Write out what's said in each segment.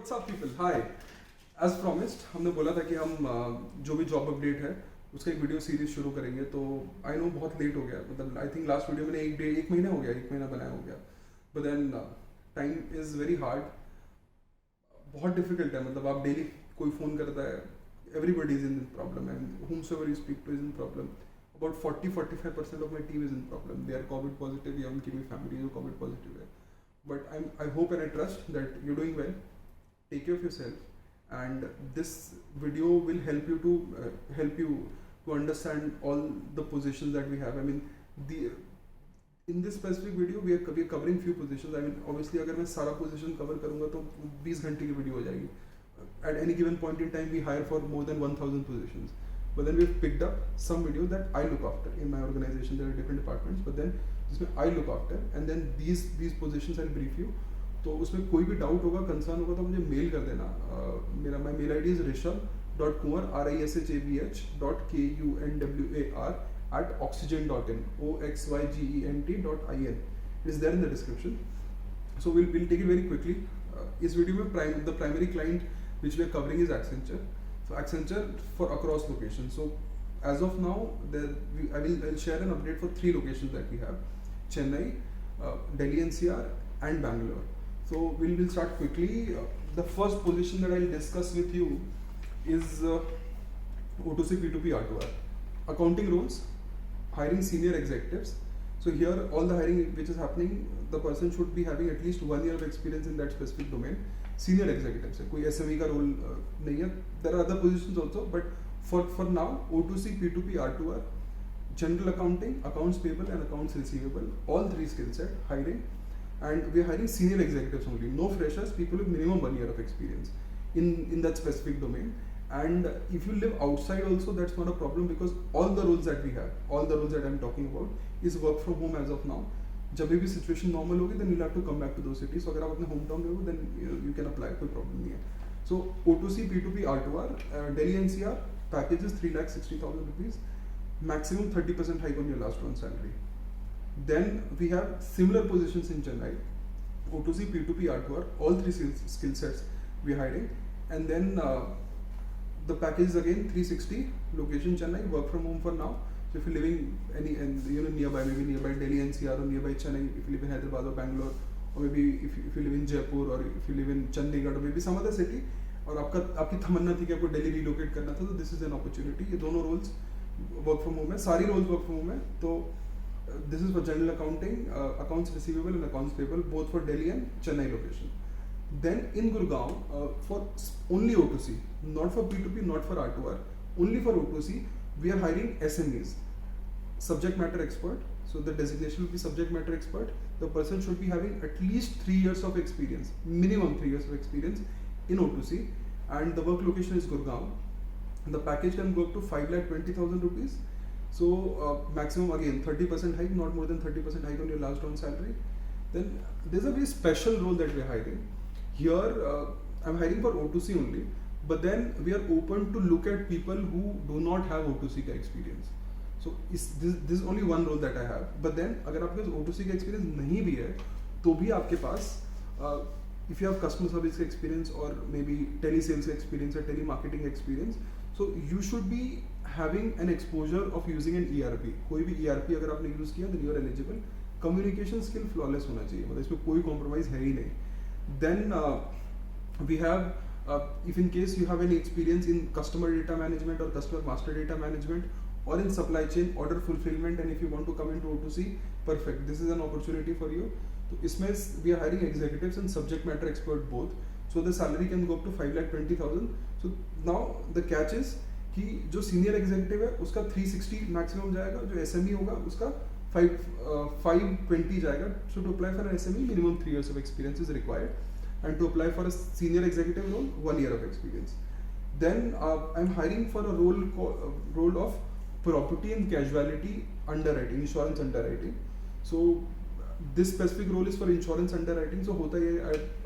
What's up people, हाय। As promised हमने बोला था कि हम जो भी जॉब अपडेट है उसका एक वीडियो सीरीज शुरू करेंगे। तो आई नो बहुत लेट हो गया, मतलब आई थिंक लास्ट वीडियो मैंने एक महीना हो गया, एक महीना बनाया हो गया। But then time is very hard, बहुत डिफिकल्ट है। मतलब आप डेली कोई फ़ोन करता है, everybody is in problem and whomsoever you speak to is in problem. About 40-45% of my team is in problem. They are COVID positive या उनकी भी फैमिली जो COVID positive है. But I hope and I trust that you're doing well. Take care of yourself, and this video will help you to understand all the positions that we have. I mean, in this specific video we are covering few positions. I mean, obviously अगर मैं सारा position cover करूँगा तो 20 घंटे की video हो जाएगी. At any given point in time we hire for more than 1000 positions, but then we've picked up some video that I look after in my organization. There are different departments, but then जिसमें I look after, and then these positions I'll brief you. तो उसमें कोई भी doubt होगा, concern होगा तो मुझे mail कर देना। मेरा mail ID is rishabh.kumar rishabh.kumar@oxygen.in oxygent.in. It is there in the description. So we'll take it very quickly. इस वीडियो में the primary client which we are covering is Accenture. So Accenture for across locations. So as of now, I'll share an update for 3 locations that we have: Chennai, Delhi NCR, and Bangalore. So we'll start quickly. The first position that I'll discuss with you is O2C P2P R2R. Accounting roles, hiring senior executives. So here all the hiring which is happening, the person should be having at least 1 year of experience in that specific domain. Senior executives है, कोई SME का role नहीं है. There are other positions also, but for now O2C P2P R2R, general accounting, accounts payable and accounts receivable, all 3 skill set hiring. And we are hiring senior executives only, no freshers, people with minimum 1 year of experience in that specific domain. And if you live outside also, that's not a problem, because all the roles that we have, all the roles that I'm talking about is work from home as of now. जब भी situation normal होगी, then you'll have to come back to those cities. So अगर आप अपने hometown में हो, then you can apply, कोई problem नहीं है. So O2C P2P R2R, Delhi NCR, package is 3,60,000 rupees, maximum 30% hike on your last one salary. Then we have similar positions in Chennai, O2C P2P R2R, all 3 skill sets we are hiring. And then the package is again 360, location Chennai, work from home for now. So if you're living nearby, maybe nearby Delhi NCR or nearby Chennai, if you live in Hyderabad or Bangalore, or maybe if you live in Jaipur, or if you live in Chandigarh, or maybe some other city, और आपकी तमन्ना थी कि आपको Delhi relocate करना था, तो this is an opportunity. ये दोनों रोल्स वर्क फ्रॉम होम है, सारी रोल्स वर्क फ्रॉम होम है. तो this is for general accounting, accounts receivable and accounts payable, both for Delhi and Chennai location. Then in Gurgaon, for only O2C, not for P2P, not for R2R, only for O2C, we are hiring SMEs, subject matter expert. So the designation will be subject matter expert. The person should be having at least 3 years of experience, minimum 3 years of experience in O2C, and the work location is Gurgaon. The package can go up to 5,20,000 rupees. So maximum again 30% hike, not more than 30% hike on your last round salary. Then there's a very special role that we're hiring. Here I'm hiring for O2C only, but then we are open to look at people who do not have O2C का experience. So this is only one role that I have. But then अगर आपके पास O2C का experience नहीं भी है, तो भी आपके पास if you have customer service experience or maybe telesales experience or telemarketing experience, so you should be having an exposure of using an ERP. कोई भी ERP अगर आपने यूज़ किया, then you are eligible. Communication skill flawless होना चाहिए, मतलब इसमें कोई compromise है ही नहीं. Then we have, if in case you have any experience in customer data management or customer master data management, or in supply chain order fulfillment, and if you want to come into O2C, perfect. This is an opportunity for you. तो इसमें we are hiring executives and subject matter expert both. So the salary can go up to 5,20,000. So now the catch is कि जो senior executive है उसका 360 maximum जाएगा, जो SME होगा उसका 520 जाएगा. So to apply for SME minimum 3 years of experience is required, and to apply for a senior executive role 1 year of experience. Then I'm hiring for a role of property and casualty underwriting, insurance underwriting. So this specific role is for insurance underwriting. So होता है,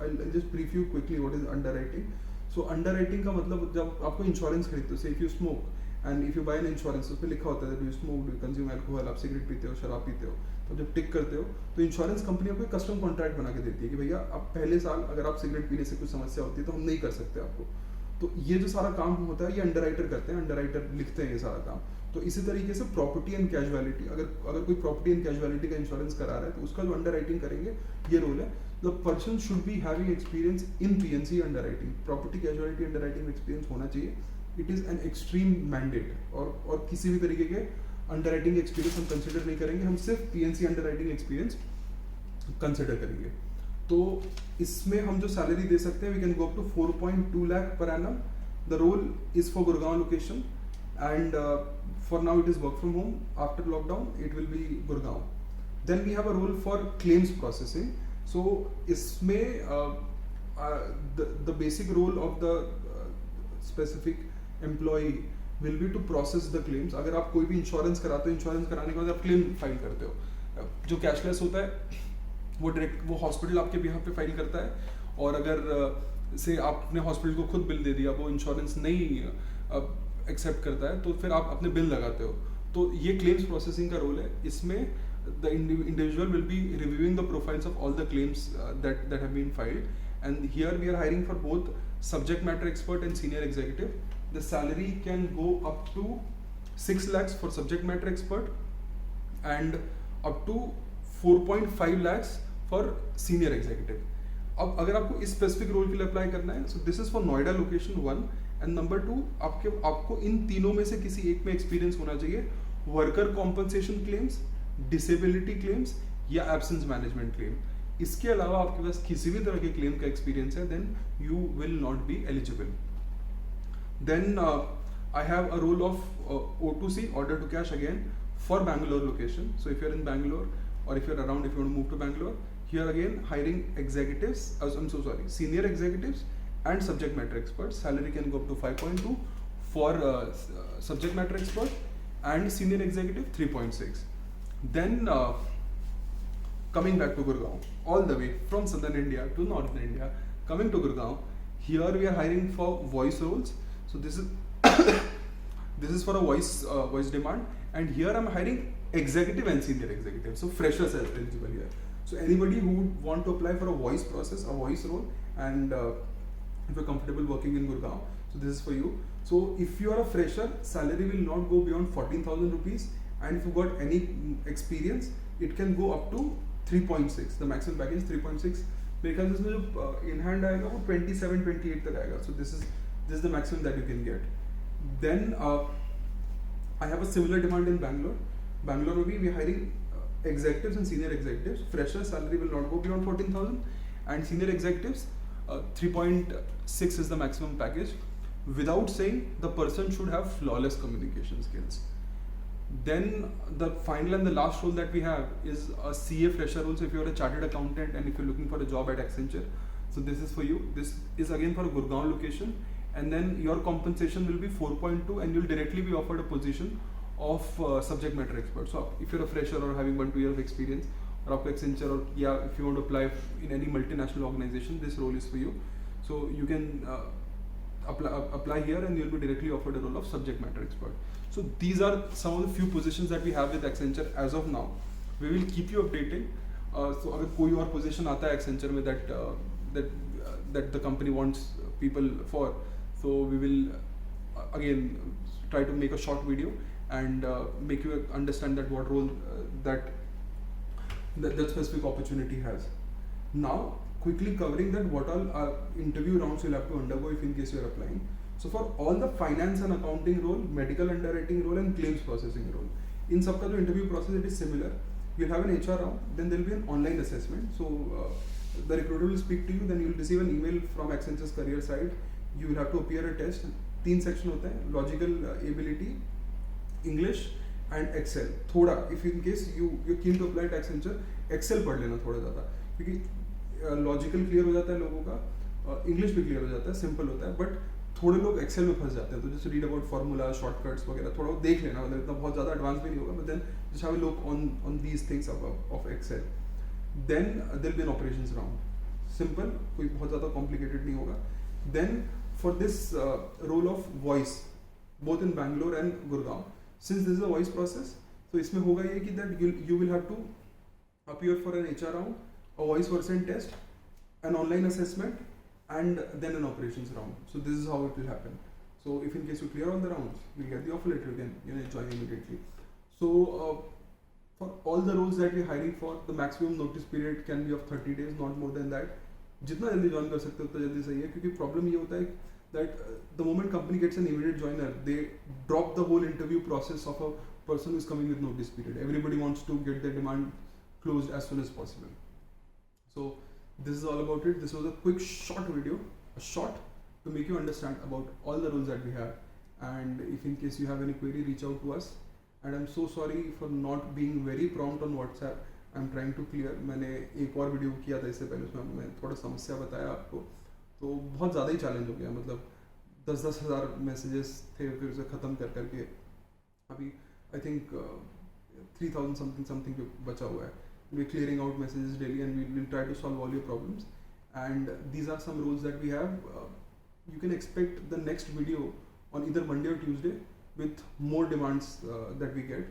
I'll just brief you quickly what is underwriting. So underwriting का मतलब जब आपको insurance खरीदते हो, say if you smoke and if you buy an insurance, उसमें लिखा होता है do you smoke, do you consume alcohol, आप सिगरेट पीते हो, शराब पीते हो, तो जब टिक करते हो तो इंश्योरेंस कंपनी आपको कस्टम कॉन्ट्रैक्ट बना के देती है कि भैया अब पहले साल अगर आप सिगरेट पीने से कुछ समस्या होती है तो हम नहीं कर सकते आपको। तो ये जो सारा काम होता है ये अंडरराइटर करते हैं, अंडरराइटर लिखते हैं ये सारा काम। तो इसी तरीके से प्रॉपर्टी एंड कैजुअलिटी, अगर कोई प्रॉपर्टी एंड कैजुअलिटी का इंश्योरेंस करा रहा है तो उसका जो अंडरराइटिंग करेंगे ये रोल है। The person should be having experience in PNC underwriting, property casualty underwriting experience होना चाहिए। It is an extreme mandate. और किसी भी तरीके के अंडरराइटिंग एक्सपीरियंस हम कंसिडर नहीं करेंगे, हम सिर्फ पीएनसी अंडरराइटिंग एक्सपीरियंस कंसिडर करेंगे। तो इसमें हम जो सैलरी दे सकते हैं we can go up to 4.2 lakh per annum. The role is for Gurgaon location and for now it is work from home. After lockdown it will be Gurgaon. Then we have a role for claims processing. So इसमें the basic role of the specific employee will be to process the claims. अगर आप कोई भी insurance कराते हो, insurance कराने के बाद आप क्लेम फाइल करते हो, जो कैशलेस होता है वो डायरेक्ट वो हॉस्पिटल आपके बिहाफ पे फाइल करता है। और अगर से आपने हॉस्पिटल को खुद बिल दे दिया, वो इंश्योरेंस नहीं एक्सेप्ट करता है, तो फिर आप अपने बिल लगाते हो। तो ये क्लेम्स प्रोसेसिंग का रोल है। इसमें the individual will be reviewing the profiles of all the claims that have been filed, and here we are hiring for both subject matter expert and senior executive. The salary can go up to 6 lakhs for subject matter expert and up to 4.5 lakhs for senior executive. अब अगर आपको इस specific role के लिए apply करना है, so this is for Noida location 1 and number 2 आपको इन तीनों में से किसी एक में एक्सपीरियंस होना चाहिए। Worker compensation claims, disability claims या एब्सेंस मैनेजमेंट क्लेम। इसके अलावा आपके पास किसी भी तरह के क्लेम का एक्सपीरियंस है then you will not be eligible. Then I have a role of O2C, order to cash, again for Bangalore location. So if you're in Bangalore or if you're around, if you want to move to Bangalore, here again hiring executives, senior executives and subject matter experts. Salary can go up to 5.2 for subject matter expert and senior executive 3.6. Then coming back to Gurgaon, all the way from southern India to northern India, coming to Gurgaon, here we are hiring for voice roles. So this is this is for a voice demand, and here I'm hiring executive and senior executive. So freshers are eligible here. So anybody who would want to apply for a voice process, a voice role, and if you're comfortable working in Gurgaon, so this is for you. So if you are a fresher, salary will not go beyond 14,000 rupees, and if you got any experience, it can go up to 3.6. The maximum package is 3.6. मेरे ख्याल से इसमें जो in hand आएगा वो 27-28 तक आएगा. So this is the maximum that you can get. Then I have a similar demand in Bangalore. Bangalore में भी we are hiring executives and senior executives. Fresher salary will not go beyond 14,000, and senior executives 3.6 is the maximum package. Without saying, the person should have flawless communication skills. Then the final and the last role that we have is a CA fresher role. So if you're a chartered accountant and if you're looking for a job at Accenture, so this is for you. This is again for a Gurgaon location, and then your compensation will be 4.2, and you'll directly be offered a position of subject matter expert. So if you're a fresher or having 1-2 years of experience, or आपको Accenture or if you want to apply in any multinational organization, this role is for you. So you can apply here, and you'll be directly offered a role of subject matter expert. So these are some of the few positions that we have with Accenture as of now. We will keep you updated. So अगर कोई और position आता है Accenture में that the company wants people for, so we will again try to make a short video and make you understand that what role that specific opportunity has. Now quickly covering that what all interview rounds you'll have to undergo if in case you're applying. So for all the finance and accounting role, medical underwriting role and claims processing role, in सबका जो interview process it is similar. You'll have an HR round, then there'll be an online assessment. So the recruiter will speak to you, then you'll receive an email from Accenture's career site. You will have to appear a test. 3 section होते हैं: logical ability, English and Excel. थोड़ा if in case you're keen to apply at Accenture, Excel पढ़ लेना थोड़ा ज़्यादा, क्योंकि logical clear हो जाता है लोगों का, इंग्लिश भी क्लियर हो जाता है, सिंपल होता है, बट थोड़े लोग एक्सेल में फंस जाते हैं. तो जैसे रीड अबाउट फार्मूला, शॉर्टकट्स वगैरह थोड़ा देख लेना, मतलब इतना बहुत ज़्यादा एडवांस भी नहीं होगा, but then just have a look on these things of Excel. Then there will be an operations round, simple, कोई बहुत ज़्यादा कॉम्प्लिकेटेड नहीं होगा. Then for this role of voice both in Bangalore and Gurgaon, since this is a voice process, तो इसमें होगा ये कि that you will have to appear for an HR round, a voice person test, an online assessment, and then an operations round. So this is how it will happen. So if in case you clear all the rounds, you get the offer letter, you can join immediately. So for all the roles that we're hiring for, the maximum notice period can be of 30 days, not more than that. जितना जल्दी join कर सकते हो उतना जल्दी सही है, क्योंकि प्रॉब्लम ये होता है that the moment company gets an immediate joiner, they drop the whole interview process of a person who is coming with notice period. Everybody wants to get their demand closed as soon as possible. So this is all about it. This was a quick short video, to make you understand about all the roles that we have. And if in case you have any query, reach out to us. And I'm so sorry for not being very prompt on WhatsApp. I'm trying to clear. मैंने एक और video किया था इससे पहले, उसमें मैं थोड़ा समस्या बताया आपको, तो बहुत ज़्यादा ही चैलेंज हो गया. मतलब 10-10 हज़ार मैसेजेस थे, फिर उसे ख़त्म कर करके अभी आई थिंक 3000 समथिंग पे बचा हुआ है. We're clearing out messages daily, and we'll try to solve all your problems. And these are some roles that we have. You can expect the next video on either Monday or Tuesday with more demands that we get.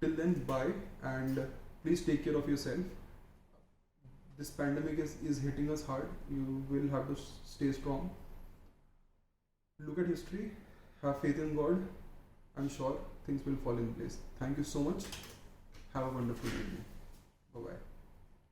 Till then, bye, and please take care of yourself. This pandemic is hitting us hard. You will have to stay strong. Look at history, have faith in God. I'm sure things will fall in place. Thank you so much. Have a wonderful evening. Bye bye.